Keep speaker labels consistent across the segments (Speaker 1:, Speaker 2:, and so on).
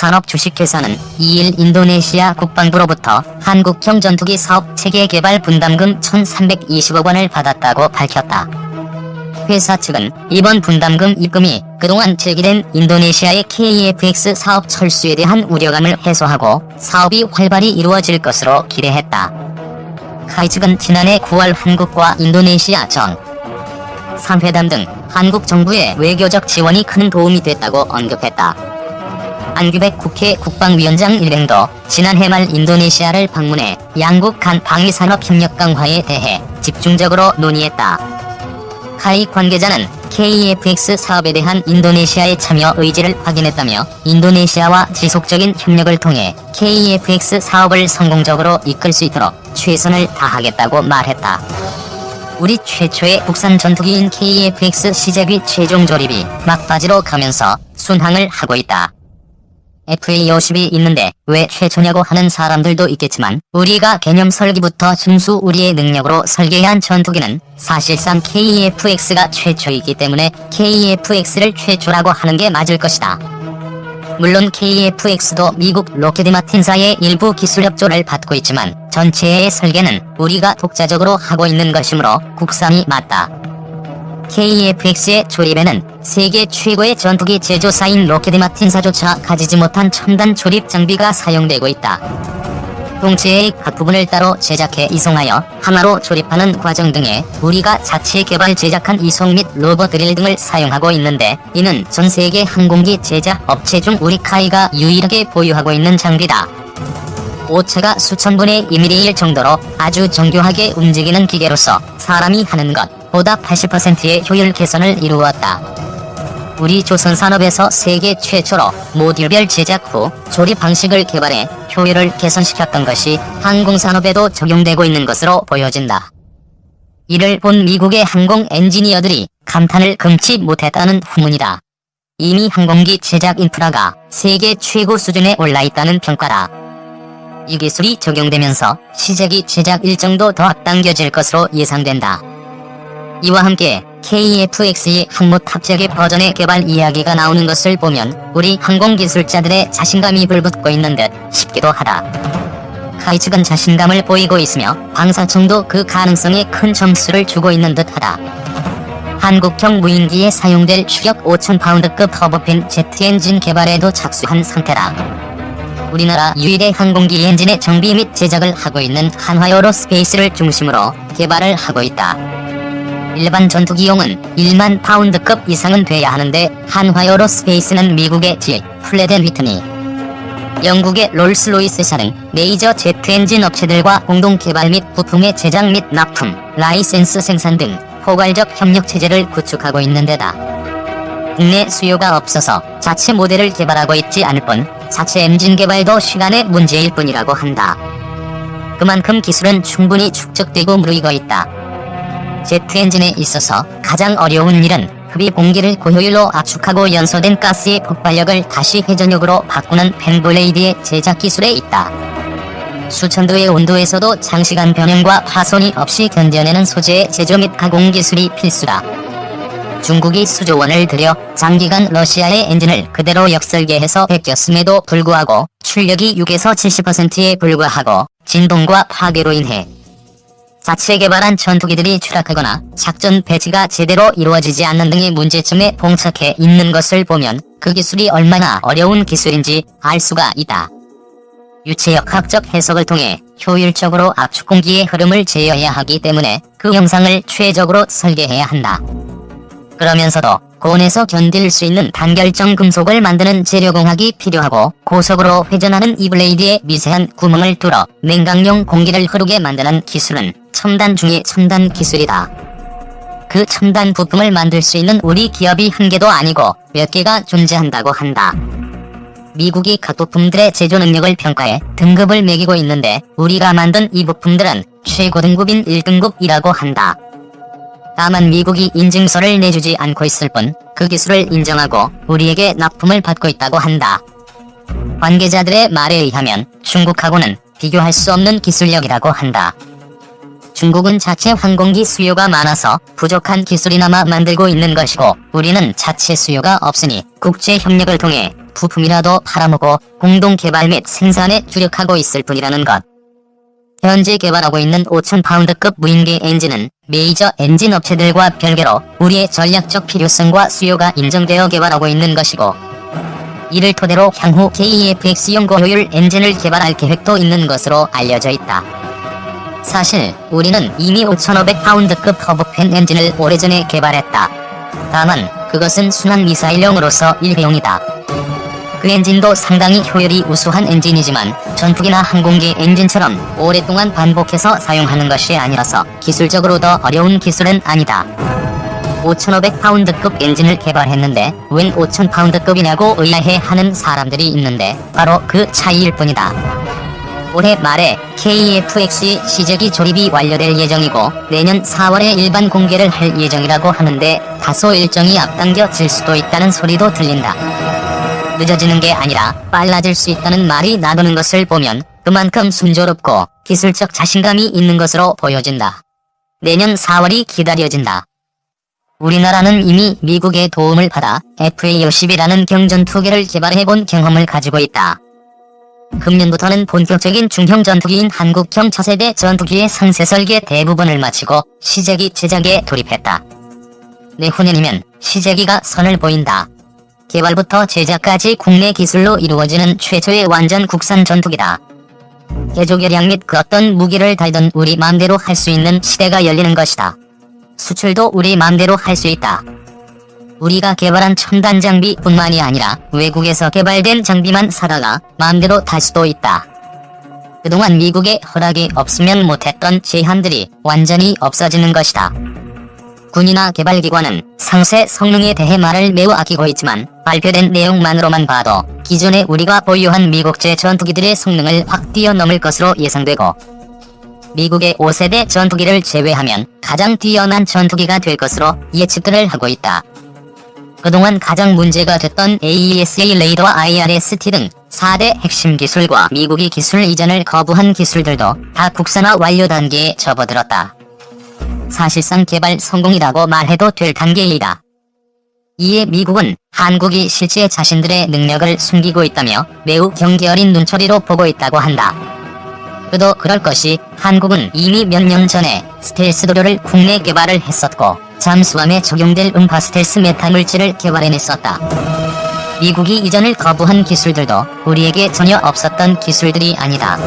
Speaker 1: 산업 주식회사는 2일 인도네시아 국방부로부터 한국형 전투기 사업 체계 개발 분담금 1,320억 원을 받았다고 밝혔다. 회사 측은 이번 분담금 입금이 그동안 제기된 인도네시아의 KF-X 사업 철수에 대한 우려감을 해소하고 사업이 활발히 이루어질 것으로 기대했다. 카이 측은 지난해 9월 한국과 인도네시아 정 상회담 등 한국 정부의 외교적 지원이 큰 도움이 됐다고 언급했다. 안규백 국회 국방위원장 일행도 지난해 말 인도네시아를 방문해 양국 간 방위산업 협력 강화에 대해 집중적으로 논의했다. 카이 관계자는 KF-X 사업에 대한 인도네시아의 참여 의지를 확인했다며 인도네시아와 지속적인 협력을 통해 KF-X 사업을 성공적으로 이끌 수 있도록 최선을 다하겠다고 말했다. 우리 최초의 국산 전투기인 KF-X 시제기 최종 조립이 막바지로 가면서 순항을 하고 있다. FA-50이 있는데 왜 최초냐고 하는 사람들도 있겠지만 우리가 개념 설계부터 순수 우리의 능력으로 설계한 전투기는 사실상 KF-X가 최초이기 때문에 KF-X를 최초라고 하는 게 맞을 것이다. 물론 KF-X도 미국 로키드 마틴사의 일부 기술 협조를 받고 있지만 전체의 설계는 우리가 독자적으로 하고 있는 것이므로 국산이 맞다. KF-X의 조립에는 세계 최고의 전투기 제조사인 로키드 마틴사조차 가지지 못한 첨단 조립 장비가 사용되고 있다. 동체의 각 부분을 따로 제작해 이송하여 하나로 조립하는 과정 등에 우리가 자체 개발 제작한 이송 및 로봇 드릴 등을 사용하고 있는데 이는 전 세계 항공기 제작 업체 중 우리 카이가 유일하게 보유하고 있는 장비다. 오차가 수천분의 1mm일 정도로 아주 정교하게 움직이는 기계로서 사람이 하는 것보다 80%의 효율 개선을 이루었다. 우리 조선산업에서 세계 최초로 모듈별 제작 후 조립 방식을 개발해 효율을 개선시켰던 것이 항공산업에도 적용되고 있는 것으로 보여진다. 이를 본 미국의 항공 엔지니어들이 감탄을 금치 못했다는 후문이다. 이미 항공기 제작 인프라가 세계 최고 수준에 올라있다는 평가다. 이 기술이 적용되면서 시제기 제작 일정도 더 앞당겨질 것으로 예상된다. 이와 함께 KF-X의 항모 탑재기 버전의 개발 이야기가 나오는 것을 보면 우리 항공기술자들의 자신감이 불붙고 있는 듯 싶기도 하다. 카이 측은 자신감을 보이고 있으며 방사청도 그 가능성에 큰 점수를 주고 있는 듯하다. 한국형 무인기에 사용될 추격 5,000파운드급 터보핀 제트 엔진 개발에도 착수한 상태다. 우리나라 유일의 항공기 엔진의 정비 및 제작을 하고 있는 한화에어로스페이스를 중심으로 개발을 하고 있다. 일반 전투기용은 1만 파운드급 이상은 돼야 하는데 한화에어로스페이스는 미국의 GE, 플레덴 위트니, 영국의 롤스로이스사 등 메이저 제트 엔진 업체들과 공동 개발 및 부품의 제작 및 납품, 라이센스 생산 등 포괄적 협력 체제를 구축하고 있는 데다 국내 수요가 없어서 자체 모델을 개발하고 있지 않을 뿐 자체 엔진 개발도 시간의 문제일 뿐이라고 한다. 그만큼 기술은 충분히 축적되고 무르익어 있다. 제트 엔진에 있어서 가장 어려운 일은 흡입 공기를 고효율로 압축하고 연소된 가스의 폭발력을 다시 회전력으로 바꾸는 팬블레이드의 제작 기술에 있다. 수천도의 온도에서도 장시간 변형과 파손이 없이 견뎌내는 소재의 제조 및 가공 기술이 필수다. 중국이 수조 원을 들여 장기간 러시아의 엔진을 그대로 역설계해서 베꼈음에도 불구하고 출력이 6에서 70%에 불과하고 진동과 파괴로 인해 자체 개발한 전투기들이 추락하거나 작전 배치가 제대로 이루어지지 않는 등의 문제점에 봉착해 있는 것을 보면 그 기술이 얼마나 어려운 기술인지 알 수가 있다. 유체역학적 해석을 통해 효율적으로 압축 공기의 흐름을 제어해야 하기 때문에 그 형상을 최적으로 설계해야 한다. 그러면서도 고온에서 견딜 수 있는 단결정 금속을 만드는 재료공학이 필요하고 고속으로 회전하는 이 블레이드에 미세한 구멍을 뚫어 냉각용 공기를 흐르게 만드는 기술은 첨단 중의 첨단 기술이다. 그 첨단 부품을 만들 수 있는 우리 기업이 한 개도 아니고 몇 개가 존재한다고 한다. 미국이 각 부품들의 제조 능력을 평가해 등급을 매기고 있는데 우리가 만든 이 부품들은 최고등급인 1등급이라고 한다. 다만 미국이 인증서를 내주지 않고 있을 뿐 그 기술을 인정하고 우리에게 납품을 받고 있다고 한다. 관계자들의 말에 의하면 중국하고는 비교할 수 없는 기술력이라고 한다. 중국은 자체 항공기 수요가 많아서 부족한 기술이나마 만들고 있는 것이고 우리는 자체 수요가 없으니 국제 협력을 통해 부품이라도 팔아먹고 공동 개발 및 생산에 주력하고 있을 뿐이라는 것. 현재 개발하고 있는 5,000파운드급 무인기 엔진은 메이저 엔진 업체들과 별개로 우리의 전략적 필요성과 수요가 인정되어 개발하고 있는 것이고 이를 토대로 향후 KEFX용 고효율 엔진을 개발할 계획도 있는 것으로 알려져 있다. 사실 우리는 이미 5,500파운드급 터보팬 엔진을 오래전에 개발했다. 다만 그것은 순환 미사일용으로서 일회용이다. 그 엔진도 상당히 효율이 우수한 엔진이지만 전투기나 항공기 엔진처럼 오랫동안 반복해서 사용하는 것이 아니라서 기술적으로 더 어려운 기술은 아니다. 5,500파운드급 엔진을 개발했는데 웬 5,000파운드급이냐고 의아해하는 사람들이 있는데 바로 그 차이일 뿐이다. 올해 말에 KEFX 시제기 조립이 완료될 예정이고 내년 4월에 일반 공개를 할 예정이라고 하는데 다소 일정이 앞당겨질 수도 있다는 소리도 들린다. 늦어지는 게 아니라 빨라질 수 있다는 말이 나도는 것을 보면 그만큼 순조롭고 기술적 자신감이 있는 것으로 보여진다. 내년 4월이 기다려진다. 우리나라는 이미 미국의 도움을 받아 FA-50이라는 경전투기를 개발해본 경험을 가지고 있다. 금년부터는 본격적인 중형 전투기인 한국형 차세대 전투기의 상세 설계 대부분을 마치고 시제기 제작에 돌입했다. 내후년이면 시제기가 선을 보인다. 개발부터 제작까지 국내 기술로 이루어지는 최초의 완전 국산 전투기다. 개조개량 및 그 어떤 무기를 달던 우리 마음대로 할 수 있는 시대가 열리는 것이다. 수출도 우리 마음대로 할 수 있다. 우리가 개발한 첨단 장비뿐만이 아니라 외국에서 개발된 장비만 사다가 마음대로 탈 수도 있다. 그동안 미국의 허락이 없으면 못했던 제한들이 완전히 없어지는 것이다. 군이나 개발기관은 상세 성능에 대해 말을 매우 아끼고 있지만 발표된 내용만으로만 봐도 기존에 우리가 보유한 미국제 전투기들의 성능을 확 뛰어넘을 것으로 예상되고 미국의 5세대 전투기를 제외하면 가장 뛰어난 전투기가 될 것으로 예측들을 하고 있다. 그동안 가장 문제가 됐던 AESA 레이더와 IRST 등 4대 핵심 기술과 미국이 기술 이전을 거부한 기술들도 다 국산화 완료 단계에 접어들었다. 사실상 개발 성공이라고 말해도 될 단계이다. 이에 미국은 한국이 실제 자신들의 능력을 숨기고 있다며 매우 경계 어린 눈초리로 보고 있다고 한다. 그도 그럴 것이 한국은 이미 몇 년 전에 스텔스 도료를 국내 개발을 했었고 잠수함에 적용될 음파 스텔스 메타 물질을 개발해냈었다. 미국이 이전을 거부한 기술들도 우리에게 전혀 없었던 기술들이 아니다.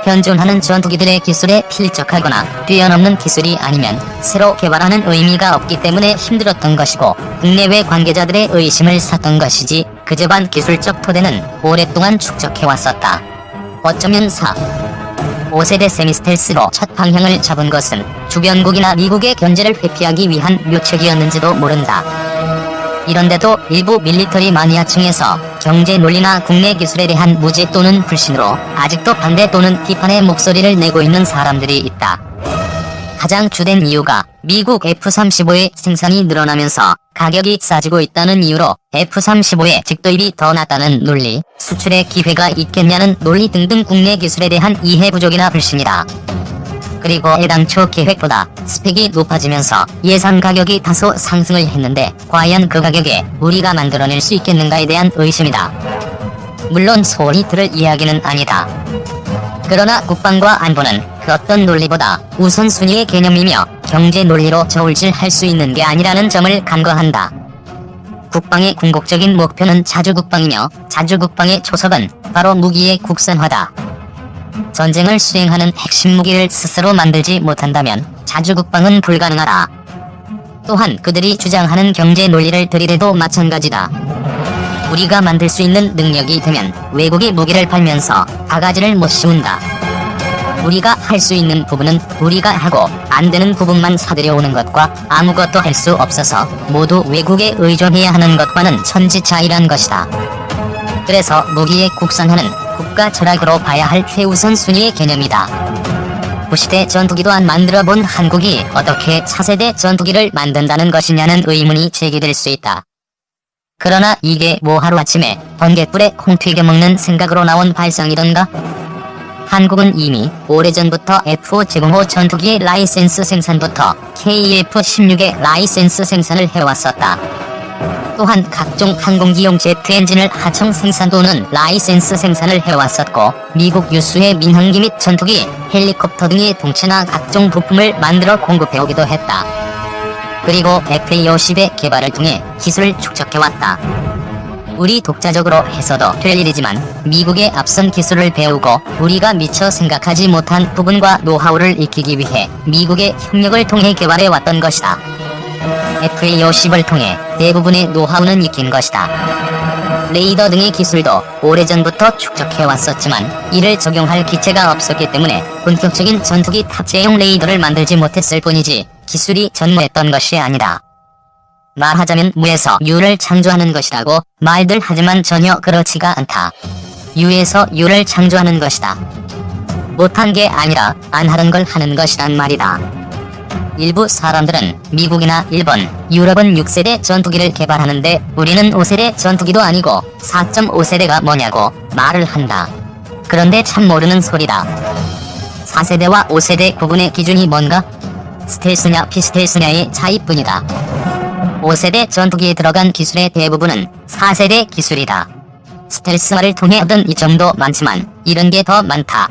Speaker 1: 현존하는 전투기들의 기술에 필적하거나 뛰어넘는 기술이 아니면 새로 개발하는 의미가 없기 때문에 힘들었던 것이고 국내외 관계자들의 의심을 샀던 것이지 그 집안 기술적 토대는 오랫동안 축적해왔었다. 어쩌면 5세대 세미스텔스로 첫 방향을 잡은 것은 주변국이나 미국의 견제를 회피하기 위한 묘책이었는지도 모른다. 이런데도 일부 밀리터리 마니아층에서 경제 논리나 국내 기술에 대한 무지 또는 불신으로 아직도 반대 또는 비판의 목소리를 내고 있는 사람들이 있다. 가장 주된 이유가 미국 F-35의 생산이 늘어나면서 가격이 싸지고 있다는 이유로 F-35의 직도입이 더 낮다는 논리, 수출의 기회가 있겠냐는 논리 등등 국내 기술에 대한 이해 부족이나 불신이다. 그리고 애당초 계획보다 스펙이 높아지면서 예상 가격이 다소 상승을 했는데 과연 그 가격에 우리가 만들어낼 수 있겠는가에 대한 의심이다. 물론 소홀히 들을 이야기는 아니다. 그러나 국방과 안보는 그 어떤 논리보다 우선순위의 개념이며 경제 논리로 저울질할 수 있는 게 아니라는 점을 간과한다. 국방의 궁극적인 목표는 자주국방이며 자주국방의 초석은 바로 무기의 국산화다. 전쟁을 수행하는 핵심 무기를 스스로 만들지 못한다면 자주국방은 불가능하다. 또한 그들이 주장하는 경제 논리를 들이대도 마찬가지다. 우리가 만들 수 있는 능력이 되면 외국이 무기를 팔면서 바가지를 못 씌운다. 우리가 할 수 있는 부분은 우리가 하고 안 되는 부분만 사들여오는 것과 아무것도 할 수 없어서 모두 외국에 의존해야 하는 것과는 천지차이란 것이다. 그래서 무기의 국산화는 국가 철학으로 봐야 할 최우선 순위의 개념이다. 구시대 전투기도 안 만들어 본 한국이 어떻게 차세대 전투기를 만든다는 것이냐는 의문이 제기될 수 있다. 그러나 이게 뭐 하루아침에 번갯불에 콩 튀겨 먹는 생각으로 나온 발상이던가? 한국은 이미 오래전부터 F-5 제공호 전투기의 라이센스 생산부터 KF-16의 라이센스 생산을 해왔었다. 또한 각종 항공기용 제트 엔진을 하청 생산 또는 라이센스 생산을 해왔었고, 미국 유수의 민항기 및 전투기, 헬리콥터 등의 동체나 각종 부품을 만들어 공급해오기도 했다. 그리고 F-50의 개발을 통해 기술을 축적해왔다. 우리 독자적으로 해서도 될 일이지만 미국의 앞선 기술을 배우고 우리가 미처 생각하지 못한 부분과 노하우를 익히기 위해 미국의 협력을 통해 개발해왔던 것이다. F-50을 통해 대부분의 노하우는 익힌 것이다. 레이더 등의 기술도 오래전부터 축적해왔었지만 이를 적용할 기체가 없었기 때문에 본격적인 전투기 탑재용 레이더를 만들지 못했을 뿐이지 기술이 전무했던 것이 아니다. 말하자면 무에서 유를 창조하는 것이라고 말들 하지만 전혀 그렇지가 않다. 유에서 유를 창조하는 것이다. 못한 게 아니라 안 하던 걸 하는 것이란 말이다. 일부 사람들은 미국이나 일본, 유럽은 6세대 전투기를 개발하는데 우리는 5세대 전투기도 아니고 4.5세대가 뭐냐고 말을 한다. 그런데 참 모르는 소리다. 4세대와 5세대 구분의 기준이 뭔가? 스텔스냐 피스텔스냐의 차이뿐이다. 5세대 전투기에 들어간 기술의 대부분은 4세대 기술이다. 스텔스화를 통해 얻은 이점도 많지만 이런 게 더 많다.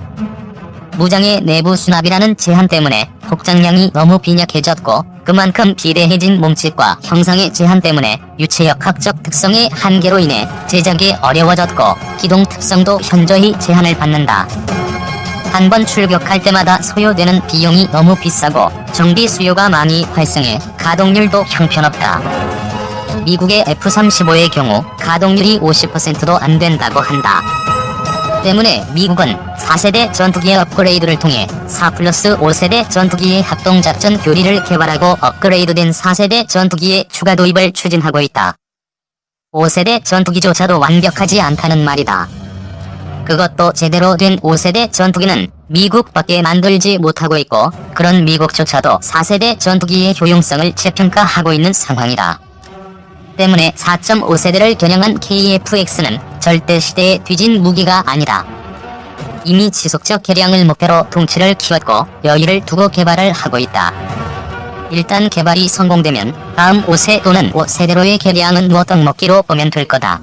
Speaker 1: 무장의 내부 수납이라는 제한 때문에 복장량이 너무 빈약해졌고 그만큼 비대해진 몸집과 형상의 제한 때문에 유체역학적 특성의 한계로 인해 제작이 어려워졌고 기동 특성도 현저히 제한을 받는다. 한 번 출격할 때마다 소요되는 비용이 너무 비싸고 정비 수요가 많이 발생해 가동률도 형편없다. 미국의 F-35의 경우 가동률이 50%도 안 된다고 한다. 때문에 미국은 4세대 전투기의 업그레이드를 통해 4+5세대 전투기의 합동작전 교리를 개발하고 업그레이드된 4세대 전투기의 추가 도입을 추진하고 있다. 5세대 전투기조차도 완벽하지 않다는 말이다. 그것도 제대로 된 5세대 전투기는 미국밖에 만들지 못하고 있고 그런 미국조차도 4세대 전투기의 효용성을 재평가하고 있는 상황이다. 때문에 4.5세대를 겨냥한 KF-X는 절대 시대에 뒤진 무기가 아니다. 이미 지속적 개량을 목표로 둥치를 키웠고 여유를 두고 개발을 하고 있다. 일단 개발이 성공되면 다음 5세 또는 5세대로의 개량은 떡먹기로 보면 될 거다.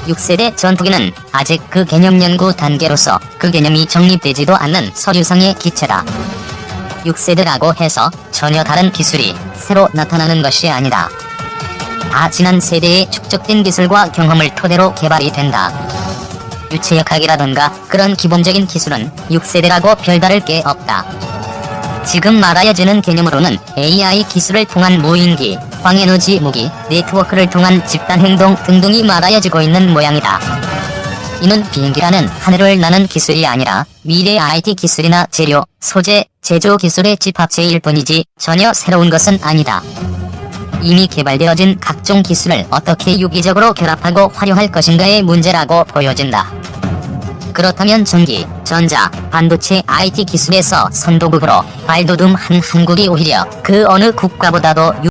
Speaker 1: 6세대 전투기는 아직 그 개념 연구 단계로서 그 개념이 정립되지도 않는 서류상의 기체다. 6세대라고 해서 전혀 다른 기술이 새로 나타나는 것이 아니다. 다 지난 세대의 축적된 기술과 경험을 토대로 개발이 된다. 유체역학이라던가 그런 기본적인 기술은 6세대라고 별다를 게 없다. 지금 말하여지는 개념으로는 AI 기술을 통한 무인기, 광에너지 무기, 네트워크를 통한 집단행동 등등이 말하여지고 있는 모양이다. 이는 비행기라는 하늘을 나는 기술이 아니라 미래 IT 기술이나 재료, 소재, 제조 기술의 집합체일 뿐이지 전혀 새로운 것은 아니다. 이미 개발되어진 각종 기술을 어떻게 유기적으로 결합하고 활용할 것인가의 문제라고 보여진다. 그렇다면 전기, 전자, 반도체 IT 기술에서 선도국으로 발돋움한 한국이 오히려 그 어느 국가보다도